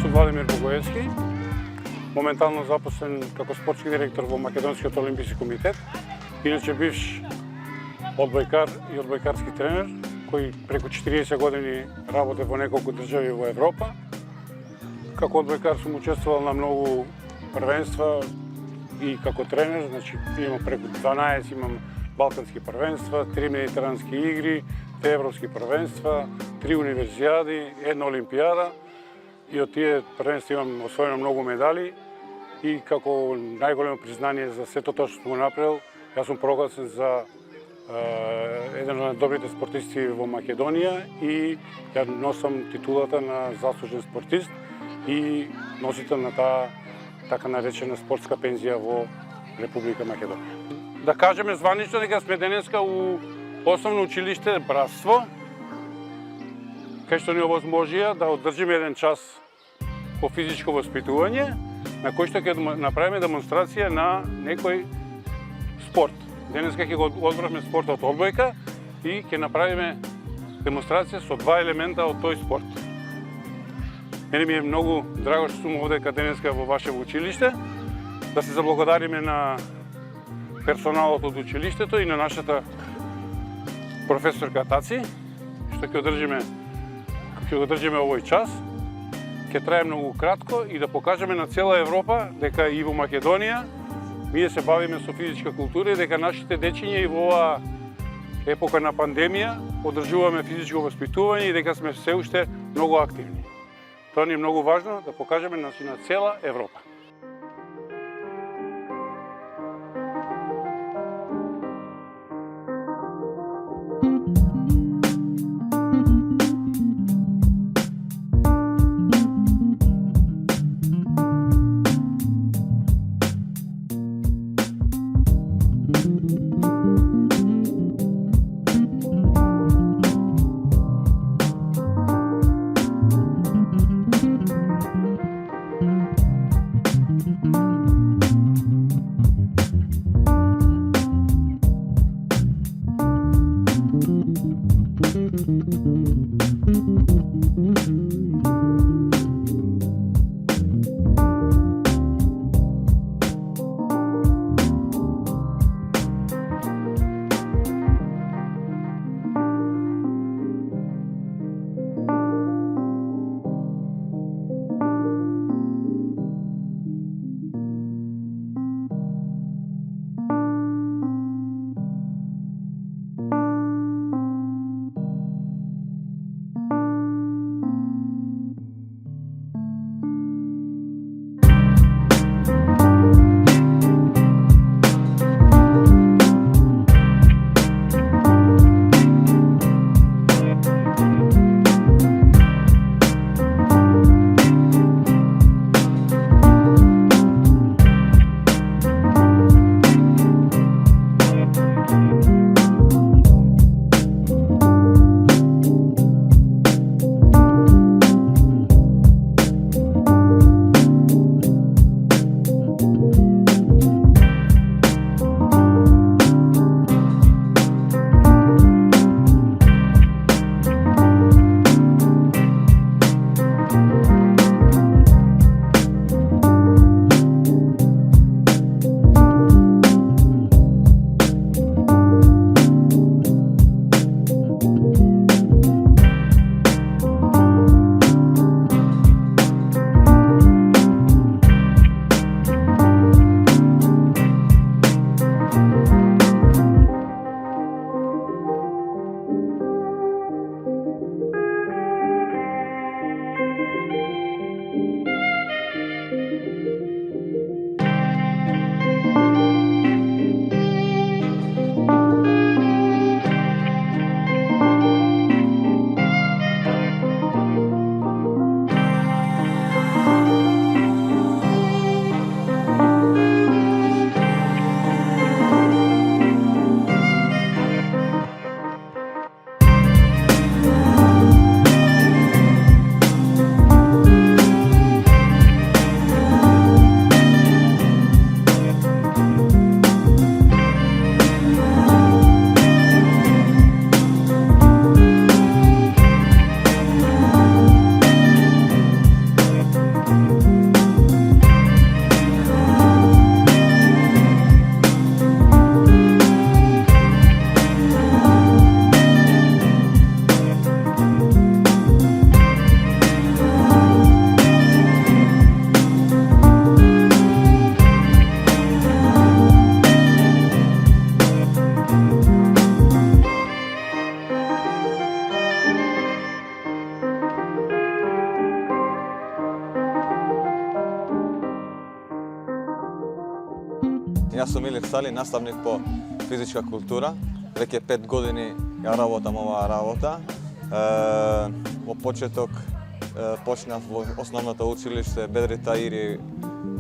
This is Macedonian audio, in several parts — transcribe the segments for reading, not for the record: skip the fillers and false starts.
сум Владимир Богоевски, моментално запослен како спортски директор во Македонскиот олимписки комитет, иначе бивш одбојкар и одбојкарски тренер, кој преку 40 години работе во неколку држави во Европа. Како одбојкар сум учествувал на многу првенства и како тренер, значи имам преку 12, имам балкански првенства, 3 медитерански игри, 2 европски првенства, 3 универзијади, 1 олимпијада и од тие првенства имам освоено многу медали и како најголемо признание за сето тоа што сум го направил, јас сум прогласен за еден од добрите спортисти во Македонија и ја носам титулата на заслужен спортист и носител на таа така наречена спортска пензија во Република Македонија. Да кажеме званично дека сме денеска у Основно училиште Братство, кај што ни овозможија да одржиме еден час по физичко воспитување, на кој што ќе направиме демонстрација на некој спорт. Денеска ќе го одбравме спортот одбојка и ќе направиме демонстрација со 2 елемента од тој спорт. Мене ми е многу драго што сум овдека денеска во вашето училиште, да се заблагодариме на персоналот од училиштето и на нашата професорка Таци, што ќе одржиме овој час. Ќе трае многу кратко и да покажеме на цела Европа дека и во Македонија ние се бавиме со физичка култура и дека нашите дечиња и во оваа епока на пандемија одржуваме физичко воспитување и дека сме се уште многу активни. Тоа ни е многу важно да покажеме на цела Европа. сум Илир Сали, наставник по физичка култура. Веќе 5 години ја работам оваа работа. Во почеток почнав во основното училиште Бедри Таири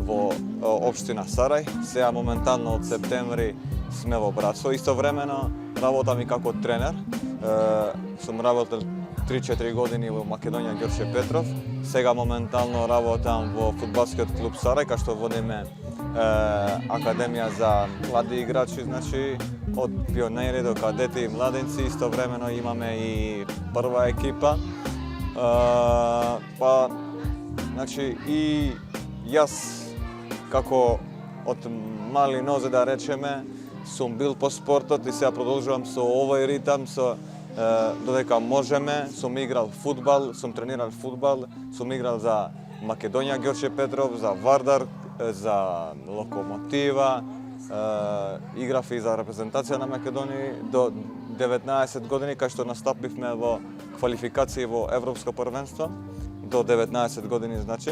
во општина Сарај. Сега моментално од септември сме во Братство. Истовремено работам и како тренер. Сум работел 3-4 години во Македонија Ѓорче Петров. Сега моментално работам во фудбалскиот клуб Сарај, кај што водиме академија за млади играчи, значи од пионери до кадети и младенци. Истовремено имаме и прва екипа. Па, значи и јас како од мали нозе да речеме сум бил по спортот и сега продолжувам со овој ритам, додека можеме. Сум играл фудбал, сум тренирал фудбал, сум играл за Македонија Ѓорче Петров, за Вардар, за Локомотива, играв и за репрезентација на Македонија до 19 години, кај што настапивме во квалификации во Европско првенство, до 19 години значи.